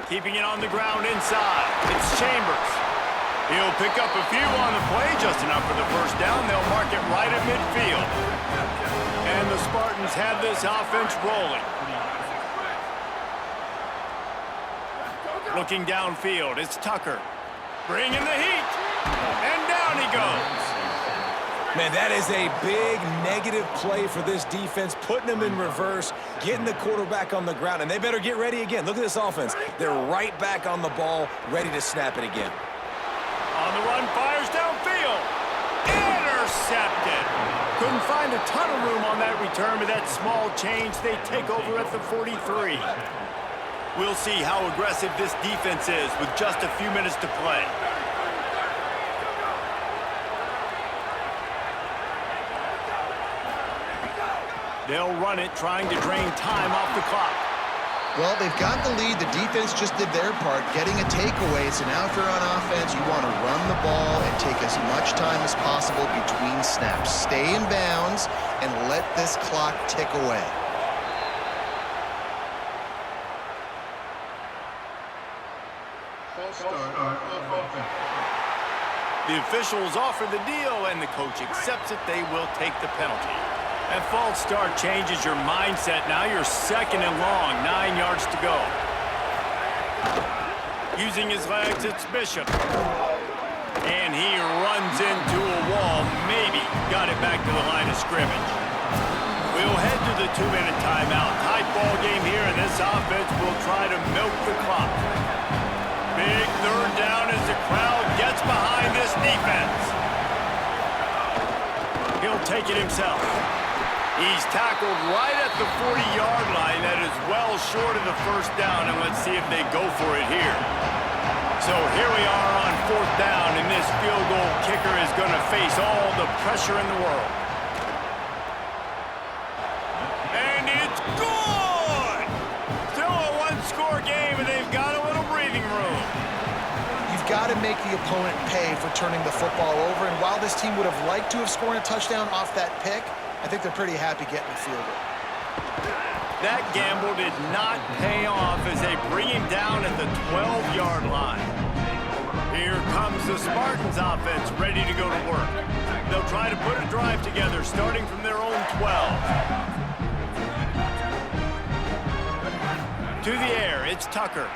Keeping it on the ground inside. It's Chambers. He'll pick up a few on the play, just enough for the first down. They'll mark it right at midfield. And the Spartans have this offense rolling. Looking downfield, it's Tucker. Bringing the heat. And down he goes. Man, that is a big negative play for this defense, putting them in reverse, getting the quarterback on the ground, and they better get ready again. Look at this offense. They're right back on the ball, ready to snap it again. On the run, fires downfield. Intercepted. Couldn't find a ton of room on that return, but that small change, they take over at the 43. We'll see how aggressive this defense is with just a few minutes to play. They'll run it, trying to drain time off the clock. Well, they've got the lead. The defense just did their part, getting a takeaway. So now if you're on offense, you want to run the ball and take as much time as possible between snaps. Stay in bounds and let this clock tick away. The officials offer the deal, and the coach accepts it. They will take the penalty. That false start changes your mindset. Now you're second and long, 9 yards to go. Using his legs, it's Bishop. And he runs into a wall. Maybe got it back to the line of scrimmage. We'll head to the 2-minute timeout. Tight ball game here, and this offense will try to milk the clock. Big third down as the crowd gets behind this defense. He'll take it himself. He's tackled right at the 40-yard line. That is well short of the first down, and let's see if they go for it here. So here we are on fourth down, and this field goal kicker is going to face all the pressure in the world. And it's good! Still a one-score game, and they've got a little breathing room. You've got to make the opponent pay for turning the football over, and while this team would have liked to have scored a touchdown off that pick, I think they're pretty happy getting the field goal. That gamble did not pay off as they bring him down at the 12-yard line. Here comes the Spartans offense ready to go to work. They'll try to put a drive together starting from their own 12. To the air, it's Tucker.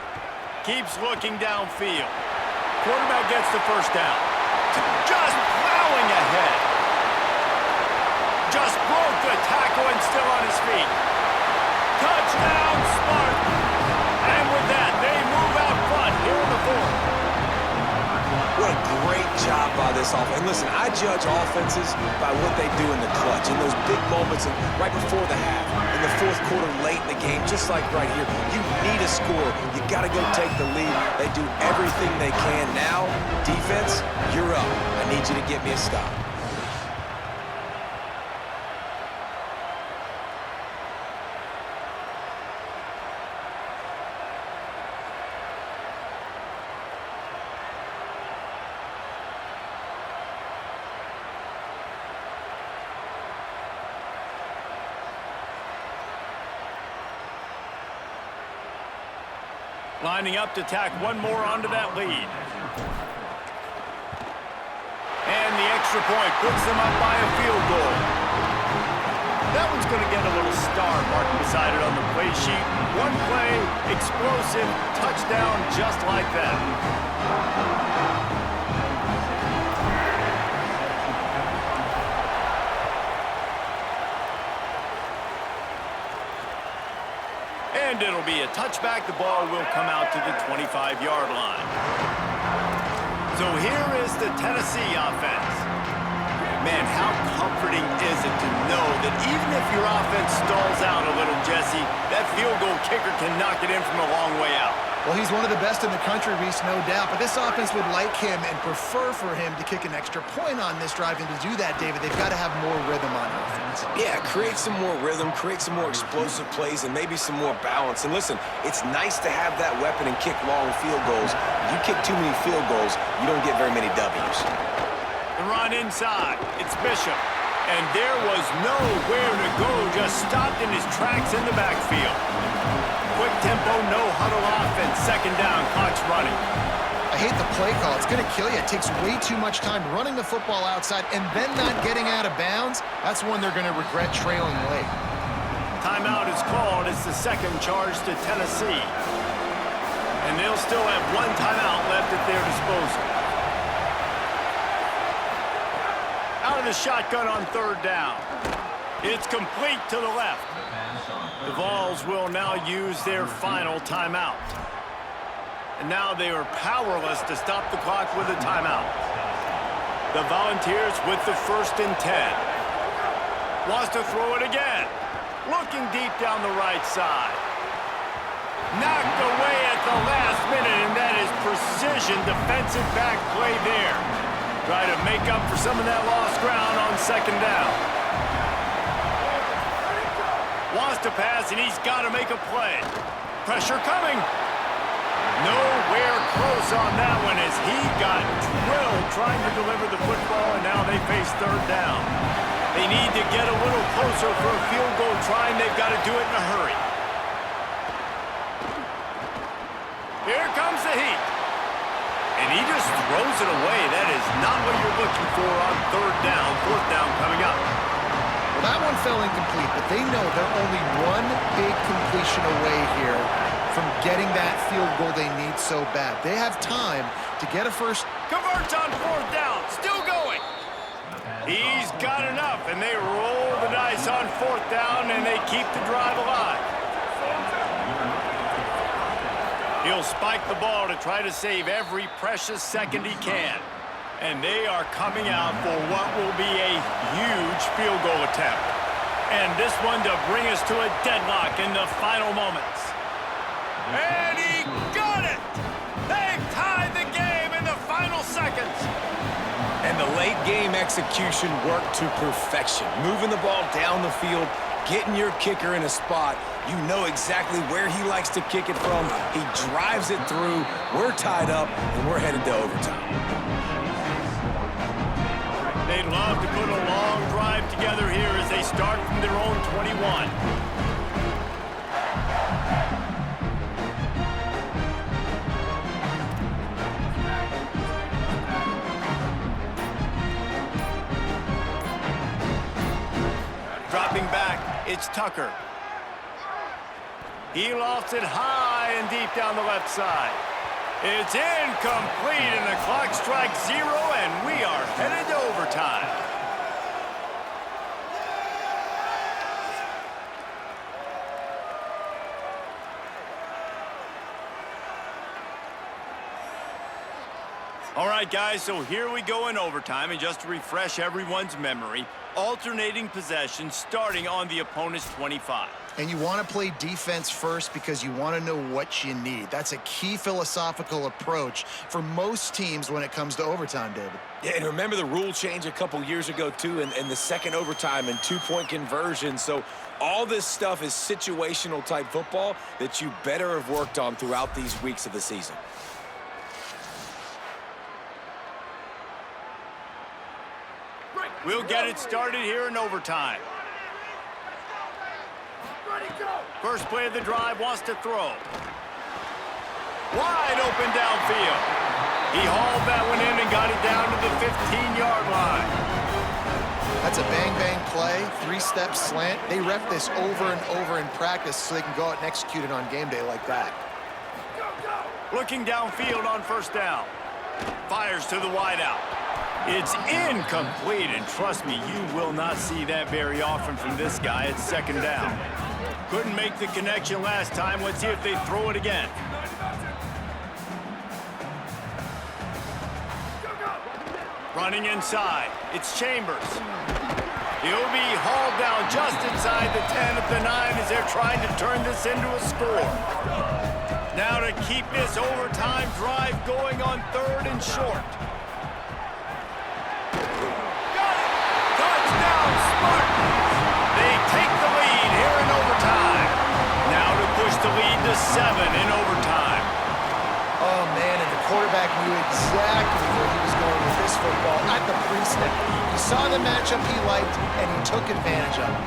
Keeps looking downfield. Quarterback gets the first down. Just plowing ahead. Just broke the tackle and still on his feet. Touchdown, Spartans! And with that, they move out front here in the fourth. What a great job by this offense. And listen, I judge offenses by what they do in the clutch, in those big moments and right before the half, in the fourth quarter, late in the game, just like right here. You need a score. You got to go take the lead. They do everything they can. Now, defense, you're up. I need you to get me a stop. Lining up to tack one more onto that lead. And the extra point puts them up by a field goal. That one's going to get a little star mark beside it on the play sheet. One play, explosive, touchdown just like that. And it'll be a touchback. The ball will come out to the 25-yard line. So So here is the Tennessee offense. Man, how comforting is it to know that even if your offense stalls out a little, Jesse, that field goal kicker can knock it in from a long way out. Well, he's one of the best in the country, Reese, no doubt. But this offense would like him and prefer for him to kick an extra point on this drive. And to do that, David, they've got to have more rhythm on offense. Yeah, create some more rhythm, create some more explosive plays, and maybe some more balance. And listen, it's nice to have that weapon and kick long field goals. If you kick too many field goals, you don't get very many W's. The run inside. It's Bishop. And there was nowhere to go, just stopped in his tracks in the backfield. Quick tempo, no huddle offense. Second down, clock's running. I hate the play call. It's going to kill you. It takes way too much time running the football outside and then not getting out of bounds. That's when they're going to regret trailing late. Timeout is called. It's the second charge to Tennessee. And they'll still have one timeout left at their disposal. Out of the shotgun on third down. It's complete to the left. The Vols will now use their final timeout. And now they are powerless to stop the clock with a timeout. The Volunteers with the 1st and 10. Wants to throw it again. Looking deep down the right side. Knocked away at the last minute, and that is precision defensive back play there. Try to make up for some of that lost ground on second down. Wants to pass, and he's got to make a play. Pressure coming. Nowhere close on that one as he got drilled trying to deliver the football, and now they face third down. They need to get a little closer for a field goal try, and they've got to do it in a hurry. Here comes the heat. And he just throws it away. That is not what you're looking for on third down. Fourth down coming up. Well, that one fell incomplete, but they know they're only one big completion away here from getting that field goal they need so bad. They have time to get a first. Converts on fourth down. Still going. He's got enough, and they roll the dice on fourth down, and they keep the drive alive. He'll spike the ball to try to save every precious second he can. And they are coming out for what will be a huge field goal attempt. And this one to bring us to a deadlock in the final moments. And he got it! They've tied the game in the final seconds. And the late game execution worked to perfection. Moving the ball down the field, getting your kicker in a spot. You know exactly where he likes to kick it from. He drives it through. We're tied up, and we're headed to overtime. They'd love to put a long drive together here as they start from their own 21. Dropping back, it's Tucker. He lofts it high and deep down the left side. It's incomplete, and the clock strikes 0, and we are headed to overtime. All right, guys, so here we go in overtime, and just to refresh everyone's memory, alternating possession starting on the opponent's 25. And you want to play defense first because you want to know what you need. That's a key philosophical approach for most teams when it comes to overtime, David. Yeah, and remember the rule change a couple years ago, too, and the second overtime and two-point conversion. So all this stuff is situational type football that you better have worked on throughout these weeks of the season. We'll get it started here in overtime. First play of the drive, wants to throw. Wide open downfield. He hauled that one in and got it down to the 15-yard line. That's a bang-bang play, three-step slant. They rep this over and over in practice so they can go out and execute it on game day like that. Looking downfield on first down. Fires to the wideout. It's incomplete, and trust me, you will not see that very often from this guy. It's second down. Couldn't make the connection last time. Let's see if they throw it again. Running inside, it's Chambers. He'll be hauled down just inside the 10 at the 9 as they're trying to turn this into a score. Now to keep this overtime drive going on 3rd and short. Got it! Touchdown, Spartans! They take the lead here in overtime. Now to push the lead to 7 in overtime. Oh, man, and the quarterback knew exactly where he was going with this football at the pre-snap. He saw the matchup he liked, and he took advantage of it.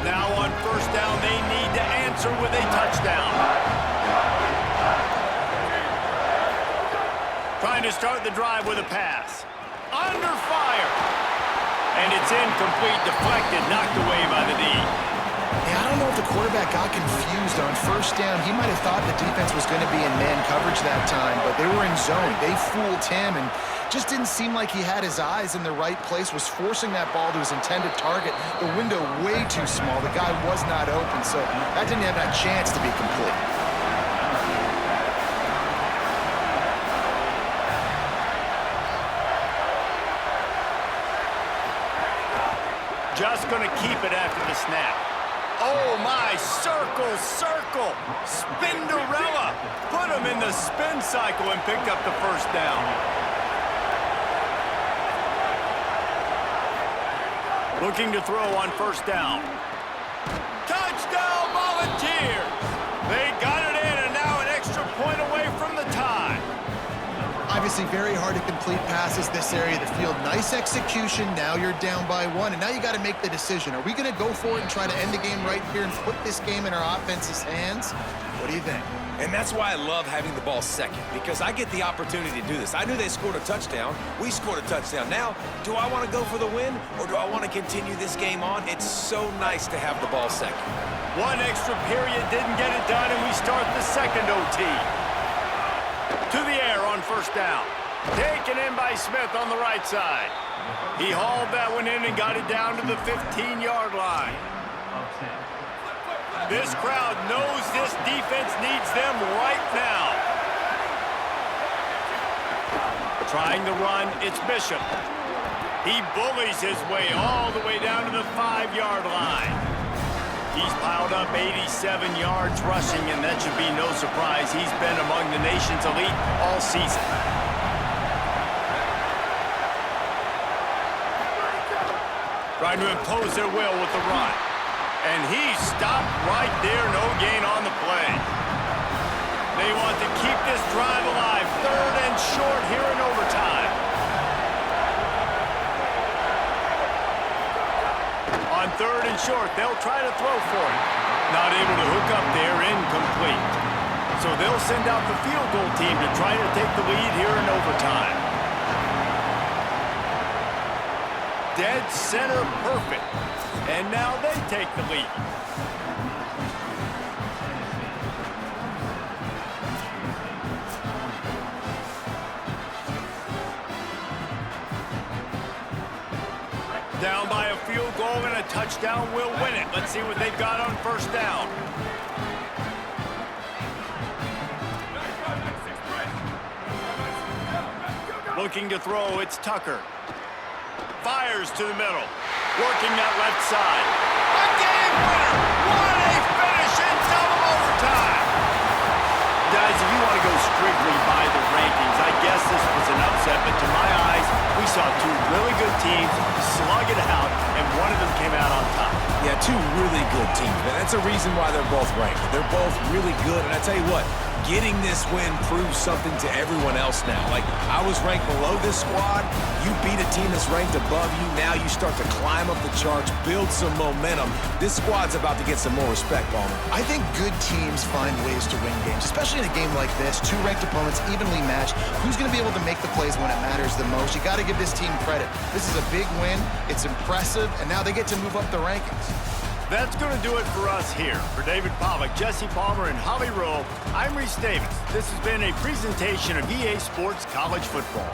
Now on 1st down, they need to answer with a touchdown. Trying to start the drive with a pass. Under fire. And it's incomplete, deflected, knocked away by the D. Yeah, I don't know if the quarterback got confused on 1st down. He might have thought the defense was going to be in man coverage that time, but they were in zone. They fooled him and just didn't seem like he had his eyes in the right place, was forcing that ball to his intended target. The window way too small. The guy was not open, so that didn't have that chance to be complete. Just going to keep it after the snap. Oh, my, circle, circle, Spinderella. Put him in the spin cycle and picked up the 1st down. Looking to throw on 1st down. Touchdown, Volunteers. They got it in, and now an extra point away from the tie. Obviously very hard to complete passes this area of the field. Nice execution. Now you're down by 1, and now you got to make the decision. Are we going to go for it and try to end the game right here and put this game in our offense's hands? What do you think? And that's why I love having the ball second, because I get the opportunity to do this. I knew they scored a touchdown. We scored a touchdown. Now, do I want to go for the win, or do I want to continue this game on? It's so nice to have the ball second. One extra period didn't get it done, and we start the 2nd OT. To the air on 1st down. Taken in by Smith on the right side. He hauled that one in and got it down to the 15-yard line. This crowd knows this defense needs them right now. Trying to run, it's Bishop. He bullies his way all the way down to the 5-yard line. He's piled up 87 yards rushing, and that should be no surprise. He's been among the nation's elite all season. Trying to impose their will with the run. And he stopped right there, no gain on the play. They want to keep this drive alive. 3rd and short here in overtime. On 3rd and short, they'll try to throw for it. Not able to hook up there, incomplete. So they'll send out the field goal team to try to take the lead here in overtime. Dead center perfect. And now they take the lead. Down by a field goal and a touchdown will win it. Let's see what they've got on 1st down. Looking to throw, it's Tucker. Fires to the middle. Working that left side. A game winner! What a finish in double overtime! Guys, if you want to go strictly by the rankings, I guess this was an upset, but to my eyes, we saw 2 really good teams slug it out, and one of them came out on top. Yeah, 2 really good teams, man. That's a reason why they're both ranked. They're both really good, and I tell you what, getting this win proves something to everyone else now. Like, I was ranked below this squad. You beat a team that's ranked above you. Now you start to climb up the charts, build some momentum. This squad's about to get some more respect, Palmer. I think good teams find ways to win games, especially in a game like this. 2 ranked opponents evenly matched. Who's going to be able to make the plays when it matters the most? You got to give this team credit. This is a big win. It's impressive, and now they get to move up the rankings. That's going to do it for us here. For David Pollack, Jesse Palmer, and Holly Rowe, I'm Reese Davis. This has been a presentation of EA Sports College Football.